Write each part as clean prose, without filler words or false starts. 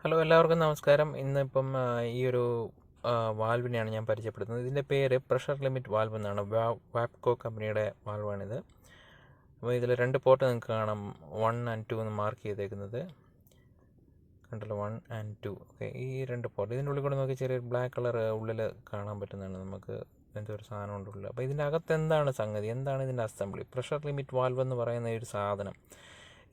Hello എല്ലാവർക്കും നമസ്കാരം. ഇന്നിപ്പം ഈ ഒരു വാൽവിനെയാണ് ഞാൻ പരിചയപ്പെടുത്തുന്നത്. ഇതിൻ്റെ പേര് പ്രഷർ ലിമിറ്റ് വാൽവ് എന്നാണ്. വാപ്കോ കമ്പനിയുടെ വാൽവാണിത്. അപ്പോൾ ഇതിൽ 2 പോർട്ട് നിങ്ങൾക്ക് കാണാം. 1 and 2 എന്ന് മാർക്ക് ചെയ്തേക്കുന്നത് കണ്ടല്ലോ. 1 and 2. ഓക്കെ, ഈ 2 പോർട്ട്. ഇതിൻ്റെ ഉള്ളിൽ കൂടെ നോക്കി ചെറിയൊരു ബ്ലാക്ക് കളർ ഉള്ളിൽ കാണാൻ പറ്റുന്നതാണ്. നമുക്ക് എന്തോ ഒരു സാധനം ഉണ്ട് ഉള്ളിൽ. അപ്പോൾ ഇതിൻ്റെ അകത്ത് എന്താണ് സംഗതി, എന്താണ് ഇതിൻ്റെ അസംബ്ലി? പ്രഷർ ലിമിറ്റ് വാൽവ് എന്ന് പറയുന്ന ഒരു സാധനം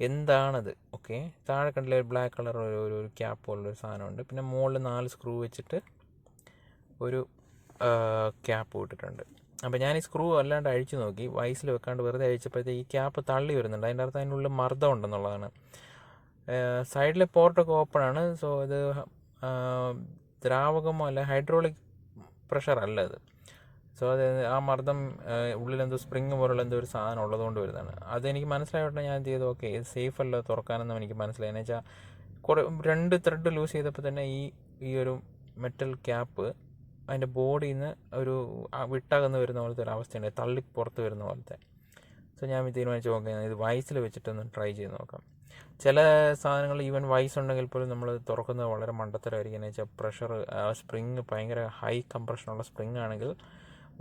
എന്താണത്? ഓക്കെ, താഴെ കണ്ടില്ല ഒരു ബ്ലാക്ക് കളർ ഒരു ക്യാപ്പ് പോലുള്ളൊരു സാധനമുണ്ട്. പിന്നെ മുകളിൽ 4 സ്ക്രൂ വെച്ചിട്ട് ഒരു ക്യാപ്പ് ഇട്ടിട്ടുണ്ട്. അപ്പോൾ ഞാൻ ഈ സ്ക്രൂ അല്ലാണ്ട് അഴിച്ചു നോക്കി, വൈസിൽ വെക്കാണ്ട് വെറുതെ അഴിച്ചപ്പോഴത്തേക്ക് ഈ ക്യാപ്പ് തള്ളി വരുന്നുണ്ട്. അതിൻ്റെ അർത്ഥം അതിനുള്ളിൽ മർദ്ദം ഉണ്ടെന്നുള്ളതാണ്. സൈഡിലെ പോർട്ടൊക്കെ ഓപ്പൺ ആണ്. സോ ഇത് ദ്രാവകമോ അല്ല, ഹൈഡ്രോളിക് പ്രഷർ അല്ല ഇത്. സോ അത് ആ മർദ്ദം ഉള്ളിലെന്തോ സ്പ്രിങ് പോലുള്ള എന്തോ ഒരു സാധനം ഉള്ളതുകൊണ്ട് വരുന്നതാണ്. അതെനിക്ക് മനസ്സിലായിട്ട് ഞാൻ എന്ത് ചെയ്തു, ഓക്കെ ഇത് സേഫ് അല്ല തുറക്കാനെന്നും എനിക്ക് മനസ്സിലായി. എന്ന് വെച്ചാൽ 2 ത്രെഡ് ലൂസ് ചെയ്തപ്പോൾ തന്നെ ഈ ഒരു മെറ്റൽ ക്യാപ്പ് അതിൻ്റെ ബോഡിയിൽ നിന്ന് ഒരു വിട്ടകന്ന് വരുന്ന പോലത്തെ ഒരു അവസ്ഥയുണ്ട്, തള്ളി പുറത്ത് വരുന്ന പോലത്തെ. സോ ഞാൻ തീരുമാനിച്ച് നോക്കാം, ഇത് വൈസിൽ വെച്ചിട്ടൊന്ന് ട്രൈ ചെയ്ത് നോക്കാം. ചില സാധനങ്ങൾ ഈവൻ വൈസ് ഉണ്ടെങ്കിൽ പോലും നമ്മൾ തുറക്കുന്നത് വളരെ മണ്ടത്തരമായിരിക്കും. എന്ന് വെച്ചാൽ പ്രഷർ സ്പ്രിങ് ഭയങ്കര ഹൈ കംപ്രഷനുള്ള സ്പ്രിങ് ആണെങ്കിൽ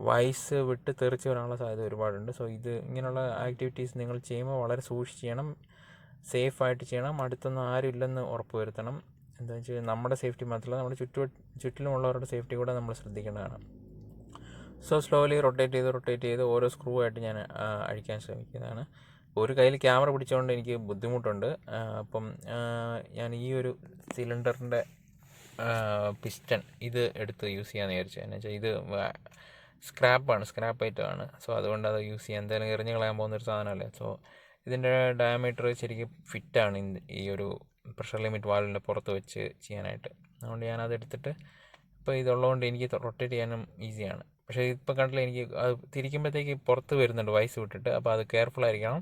വൈസ് വിട്ട് തെറിച്ച് വരാനുള്ള സാധ്യത ഒരുപാടുണ്ട്. സോ ഇങ്ങനെയുള്ള ആക്ടിവിറ്റീസ് നിങ്ങൾ ചെയ്യുമ്പോൾ വളരെ സൂക്ഷിച്ച് ചെയ്യണം, സേഫായിട്ട് ചെയ്യണം. അടുത്തൊന്നും ആരും ഇല്ലെന്ന് ഉറപ്പ് വരുത്തണം. എന്താണെന്ന് വെച്ചാൽ നമ്മുടെ സേഫ്റ്റി മാത്രമല്ല, നമ്മുടെ ചുറ്റിലുമുള്ളവരുടെ സേഫ്റ്റി കൂടെ നമ്മൾ ശ്രദ്ധിക്കേണ്ടതാണ്. സോ സ്ലോലി റൊട്ടേറ്റ് ചെയ്ത് ഓരോ സ്ക്രൂ ആയിട്ട് ഞാൻ അഴിക്കാൻ ശ്രമിക്കുന്നതാണ്. ഒരു കയ്യിൽ ക്യാമറ പിടിച്ചുകൊണ്ട് എനിക്ക് ബുദ്ധിമുട്ടുണ്ട്. അപ്പം ഞാൻ ഈ ഒരു സിലിണ്ടറിൻ്റെ പിസ്റ്റൺ ഇത് എടുത്ത് യൂസ് ചെയ്യാമെന്ന് വിചാരിച്ചു. എന്ന് വെച്ചാൽ ഇത് സ്ക്രാപ്പ് ഐറ്റമാണ്. സോ അതുകൊണ്ട് അത് യൂസ് ചെയ്യാൻ, എന്തായാലും എറിഞ്ഞ് കളയാൻ പോകുന്നൊരു സാധനമല്ലേ. സോ ഇതിൻ്റെ ഡയമീറ്റർ ശരിക്കും ഫിറ്റാണ് ഈ ഒരു പ്രഷർ ലിമിറ്റ് വാൽവിൻ്റെ പുറത്ത് വെച്ച് ചെയ്യാനായിട്ട്. അതുകൊണ്ട് ഞാനത് എടുത്തിട്ട് ഇപ്പോൾ ഇതുള്ളതുകൊണ്ട് എനിക്ക് റൊട്ടേറ്റ് ചെയ്യാനും ഈസിയാണ്. പക്ഷേ ഇപ്പോൾ കണ്ടില്ല, എനിക്ക് അത് തിരിക്കുമ്പോഴത്തേക്ക് പുറത്ത് വരുന്നുണ്ട് വൈസ് വിട്ടിട്ട്. അപ്പോൾ അത് കെയർഫുള്ളായിരിക്കണം,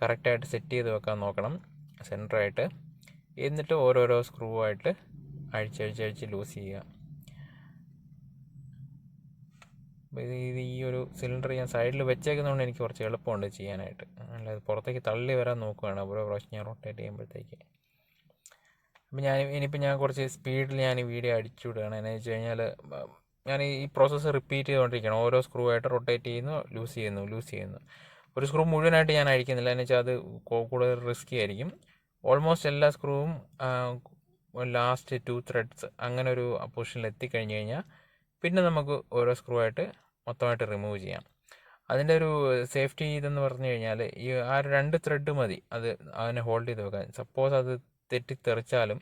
കറക്റ്റായിട്ട് സെറ്റ് ചെയ്ത് വെക്കാൻ നോക്കണം സെൻറ്ററായിട്ട്. എന്നിട്ട് ഓരോരോ സ്ക്രൂ ആയിട്ട് അഴിച്ച് ലൂസ് ചെയ്യുക. ഇത് ഈ ഒരു സിലിണ്ടർ ഞാൻ സൈഡിൽ വെച്ചേക്കുന്നതുകൊണ്ട് എനിക്ക് കുറച്ച് എളുപ്പമുണ്ട് ചെയ്യാനായിട്ട്. അല്ലാതെ പുറത്തേക്ക് തള്ളി വരാൻ നോക്കുകയാണ് ഓരോ പ്രാവശ്യം ഞാൻ റൊട്ടേറ്റ് ചെയ്യുമ്പോഴത്തേക്ക്. അപ്പം ഇനിയിപ്പോൾ ഞാൻ കുറച്ച് സ്പീഡിൽ ഞാൻ ഈ വീഡിയോ അടിച്ചു വിടുകയാണ്. എന്ന് വെച്ച് കഴിഞ്ഞാൽ ഞാൻ ഈ പ്രോസസ്സ് റിപ്പീറ്റ് ചെയ്തുകൊണ്ടിരിക്കുകയാണ്. ഓരോ സ്ക്രൂ ആയിട്ട് റൊട്ടേറ്റ് ചെയ്യുന്നു, ലൂസ് ചെയ്യുന്നു. ഒരു സ്ക്രൂ മുഴുവനായിട്ട് ഞാൻ അഴിക്കുന്നില്ല, എന്ന് വെച്ചാൽ അത് കൂടുതൽ റിസ്കി ആയിരിക്കും. ഓൾമോസ്റ്റ് എല്ലാ സ്ക്രൂവും ലാസ്റ്റ് 2 ത്രെഡ്സ് അങ്ങനെ ഒരു പൊസിഷനിൽ എത്തിക്കഴിഞ്ഞ് കഴിഞ്ഞാൽ പിന്നെ നമുക്ക് ഓരോ സ്ക്രൂ ആയിട്ട് മൊത്തമായിട്ട് റിമൂവ് ചെയ്യാം. അതിൻ്റെ ഒരു സേഫ്റ്റി ഇതെന്ന് പറഞ്ഞു കഴിഞ്ഞാൽ ഈ 2 ത്രെഡ് മതി അതിനെ ഹോൾഡ് ചെയ്ത് വെക്കാൻ. സപ്പോസ് അത് തെറ്റിത്തെറിച്ചാലും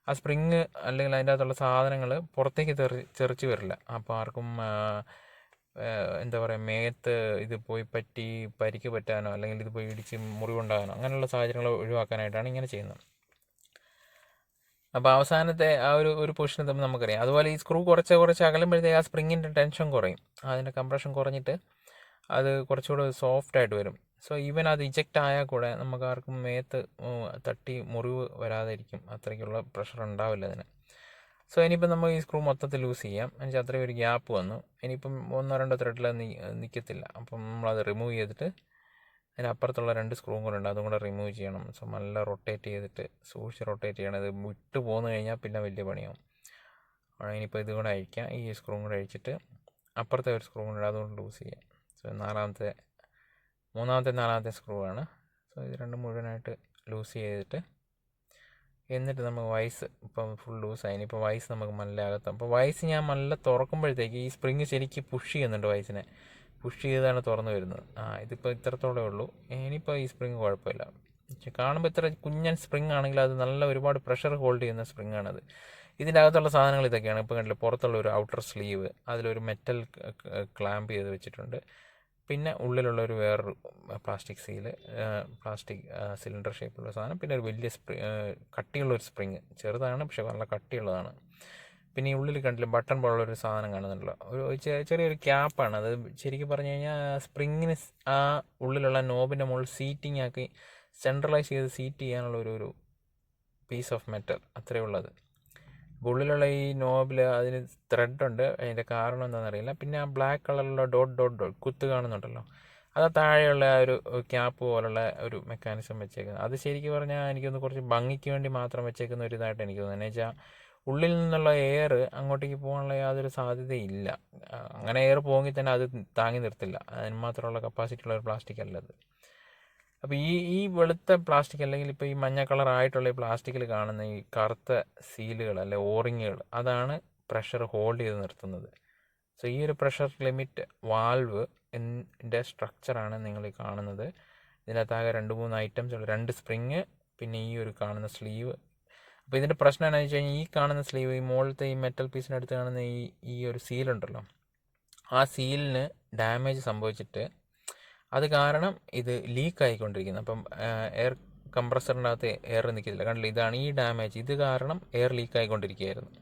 ആ സ്പ്രിങ് അല്ലെങ്കിൽ അതിൻ്റെ അകത്തുള്ള സാധനങ്ങൾ പുറത്തേക്ക് തെറിച്ച് വരില്ല. അപ്പോൾ ആർക്കും എന്താ പറയുക, മേത്ത് ഇത് പോയി പറ്റി പരിക്ക് പറ്റാനോ അല്ലെങ്കിൽ ഇത് പോയി ഇടിച്ച് മുറിവുണ്ടാകാനോ അങ്ങനെയുള്ള സാഹചര്യങ്ങൾ ഒഴിവാക്കാനായിട്ടാണ് ഇങ്ങനെ ചെയ്യുന്നത്. അപ്പോൾ അവസാനത്തെ ആ ഒരു പൊസിഷൻ തമ്മിൽ നമുക്കറിയാം. അതുപോലെ ഈ സ്ക്രൂ കുറച്ച് അകലുമ്പോഴത്തേക്ക് ആ സ്പ്രിങ്ങിൻ്റെ ടെൻഷൻ കുറയും, അതിൻ്റെ കംപ്രഷൻ കുറഞ്ഞിട്ട് അത് കുറച്ചുകൂടെ സോഫ്റ്റായിട്ട് വരും. സോ ഈവൻ അത് ഇജക്റ്റ് ആയാൽ കൂടെ നമുക്ക് ആർക്കും മേത്ത് തട്ടി മുറിവ് വരാതിരിക്കും, അത്രയ്ക്കുള്ള പ്രഷർ ഉണ്ടാവില്ല അതിന്. സോ ഇനിയിപ്പം നമുക്ക് ഈ സ്ക്രൂ മൊത്തത്തിൽ ലൂസ് ചെയ്യാം. എന്നുവെച്ചാൽ അത്രയും ഒരു ഗ്യാപ്പ് വന്നു. ഇനിയിപ്പം 1-2 ത്രെഡിൽ നിൽക്കത്തില്ല. അപ്പം നമ്മളത് റിമൂവ് ചെയ്തിട്ട് അതിനപ്പുറത്തുള്ള 2 സ്ക്രൂവും കൂടെ ഉണ്ട്, അതും കൂടെ റിമൂവ് ചെയ്യണം. സോ നല്ല റൊട്ടേറ്റ് ചെയ്തിട്ട് സൂക്ഷിച്ച് റൊട്ടേറ്റ് ചെയ്യണം. ഇത് വിട്ട് പോന്നു കഴിഞ്ഞാൽ പിന്നെ വലിയ പണിയാവും. ഇനിയിപ്പോൾ ഇത് കൂടെ അഴിക്കാം. ഈ സ്ക്രൂ കൂടെ അഴിച്ചിട്ട് അപ്പുറത്തെ ഒരു സ്ക്രൂ കൂടെ അതുകൊണ്ട് ലൂസ് ചെയ്യാം. സോ മൂന്നാമത്തെ 4ാമത്തെ സ്ക്രൂ ആണ്. സോ ഇത് രണ്ടും മുഴുവനായിട്ട് ലൂസ് ചെയ്തിട്ട് എന്നിട്ട് നമുക്ക് വൈസ് ഇപ്പം ഫുൾ ലൂസായി. ഇനിയിപ്പോൾ വൈസ് നമുക്ക് നല്ല അകത്താം. അപ്പോൾ വൈസ് ഞാൻ നല്ല തുറക്കുമ്പോഴത്തേക്ക് ഈ സ്പ്രിങ് ശരിക്കും പുഷ് ചെയ്യുന്നുണ്ട്, വൈസിനെ പുഷ് ചെയ്താണ് തുറന്നു വരുന്നത്. ഇതിപ്പോൾ ഇത്രത്തോളേ ഉള്ളൂ. ഇനിയിപ്പോൾ ഈ സ്പ്രിങ് കുഴപ്പമില്ല. കാണുമ്പോൾ ഇത്ര കുഞ്ഞൻ സ്പ്രിങ് ആണെങ്കിൽ അത് നല്ല ഒരുപാട് പ്രഷർ ഹോൾഡ് ചെയ്യുന്ന സ്പ്രിങ് ആണത്. ഇതിൻ്റെ അകത്തുള്ള സാധനങ്ങൾ ഇതൊക്കെയാണ്. ഇപ്പോൾ കണ്ടില്ല, പുറത്തുള്ള ഒരു ഔട്ടർ സ്ലീവ്, അതിലൊരു മെറ്റൽ ക്ലാമ്പ് ചെയ്ത് വെച്ചിട്ടുണ്ട്. പിന്നെ ഉള്ളിലുള്ളൊരു വേറൊരു പ്ലാസ്റ്റിക് സിലിണ്ടർ ഷേപ്പുള്ള സാധനം. പിന്നെ ഒരു വലിയ കട്ടിയുള്ളൊരു സ്പ്രിങ്, ചെറുതാണ് പക്ഷേ നല്ല കട്ടിയുള്ളതാണ്. പിന്നെ ഈ ഉള്ളിൽ കണ്ടില്ല ബട്ടൺ പോലുള്ളൊരു സാധനം കാണുന്നുണ്ടല്ലോ, ഒരു ചെറിയൊരു ക്യാപ്പാണ്. അത് ശരിക്കും പറഞ്ഞു കഴിഞ്ഞാൽ സ്പ്രിങ്ങിന് ആ ഉള്ളിലുള്ള നോബിൻ്റെ മുകളിൽ സീറ്റിംഗ് ആക്കി സെൻട്രലൈസ് ചെയ്ത് സീറ്റ് ചെയ്യാനുള്ള ഒരു പീസ് ഓഫ് മെറ്റൽ, അത്രയേ ഉള്ളത്. ഉള്ളിലുള്ള ഈ നോബിൽ അതിന് ത്രെഡുണ്ട്, അതിൻ്റെ കാരണം എന്താണെന്നറിയില്ല. പിന്നെ ആ ബ്ലാക്ക് കളറിലുള്ള ഡോട്ട് കുത്ത് കാണുന്നുണ്ടല്ലോ, അത് താഴെയുള്ള ആ ഒരു ക്യാപ്പ് പോലുള്ള ഒരു മെക്കാനിസം വെച്ചേക്കുന്നത്. അത് ശരിക്കും പറഞ്ഞാൽ എനിക്കൊന്ന് കുറച്ച് ഭംഗിക്ക് വേണ്ടി മാത്രം വെച്ചേക്കുന്ന ഒരു ഇതായിട്ട് എനിക്ക് തോന്നുന്നത്. എന്ന് വെച്ചാൽ ഉള്ളിൽ നിന്നുള്ള എയർ അങ്ങോട്ടേക്ക് പോകാനുള്ള യാതൊരു സാധ്യതയില്ല. അങ്ങനെ എയർ പോകെങ്കിൽ തന്നെ അത് താങ്ങി നിർത്തില്ല. അതിന് മാത്രമുള്ള കപ്പാസിറ്റി ഉള്ള ഒരു പ്ലാസ്റ്റിക് അല്ലത്. അപ്പോൾ ഈ വെളുത്ത പ്ലാസ്റ്റിക് അല്ലെങ്കിൽ ഇപ്പോൾ ഈ മഞ്ഞ കളറായിട്ടുള്ള ഈ പ്ലാസ്റ്റിക്കിൽ കാണുന്ന ഈ കറുത്ത സീലുകൾ അല്ലെ ഓറിങ്ങുകൾ, അതാണ് പ്രഷർ ഹോൾഡ് ചെയ്ത് നിർത്തുന്നത്. സോ ഈ ഒരു പ്രഷർ ലിമിറ്റ് വാൽവ് ൻ്റെ സ്ട്രക്ചറാണ് നിങ്ങൾ ഈ കാണുന്നത്. ഇതിനകത്താകെ 2-3 ഐറ്റംസ് ഉണ്ട്. 2 സ്പ്രിങ്, പിന്നെ ഈ ഒരു കാണുന്ന സ്ലീവ്. അപ്പോൾ ഇതിൻ്റെ പ്രശ്നം എന്താണെന്ന് വെച്ച് കഴിഞ്ഞാൽ ഈ കാണുന്ന സ്ലീവ്, ഈ മുകളിലത്തെ ഈ മെറ്റൽ പീസിനടുത്ത് കാണുന്ന ഈ ഒരു സീലുണ്ടല്ലോ, ആ സീലിന് ഡാമേജ് സംഭവിച്ചിട്ട് അത് കാരണം ഇത് ലീക്ക് ആയിക്കൊണ്ടിരിക്കുന്നത്. അപ്പം എയർ കംപ്രസറിൻ്റെ അകത്ത് എയർ നിൽക്കില്ല. കണ്ടില്ല, ഇതാണ് ഈ ഡാമേജ്. ഇത് കാരണം എയർ ലീക്ക് ആയിക്കൊണ്ടിരിക്കുകയായിരുന്നു.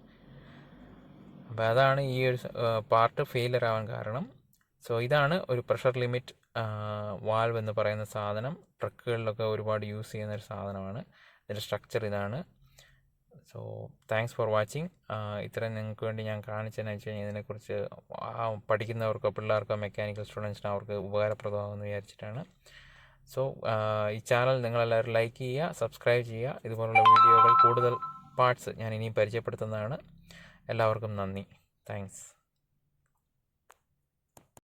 അപ്പോൾ അതാണ് ഈ ഒരു പാർട്ട് ഫെയിലർ ആവാൻ കാരണം. സോ ഇതാണ് ഒരു പ്രഷർ ലിമിറ്റ് വാൽവ് എന്ന് പറയുന്ന സാധനം. ട്രക്കുകളിലൊക്കെ ഒരുപാട് യൂസ് ചെയ്യുന്ന ഒരു സാധനമാണ്. ഇതിൻ്റെ സ്ട്രക്ചർ ഇതാണ്. So thanks for watching. ഇത്രയും നിങ്ങൾക്ക് വേണ്ടി ഞാൻ കാണിച്ചതെന്ന് വെച്ച് കഴിഞ്ഞാൽ ഇതിനെക്കുറിച്ച് പഠിക്കുന്നവർക്കോ പിള്ളേർക്കോ മെക്കാനിക്കൽ സ്റ്റുഡൻസിനോ അവർക്ക് ഉപകാരപ്രദമാകുമെന്ന് വിചാരിച്ചിട്ടാണ്. സോ ഈ ചാനൽ നിങ്ങളെല്ലാവരും ലൈക്ക് ചെയ്യുക, സബ്സ്ക്രൈബ് ചെയ്യുക. ഇതുപോലുള്ള വീഡിയോകൾ കൂടുതൽ പാർട്സ് ഞാൻ ഇനിയും പരിചയപ്പെടുത്തുന്നതാണ്. എല്ലാവർക്കും നന്ദി. താങ്ക്സ്.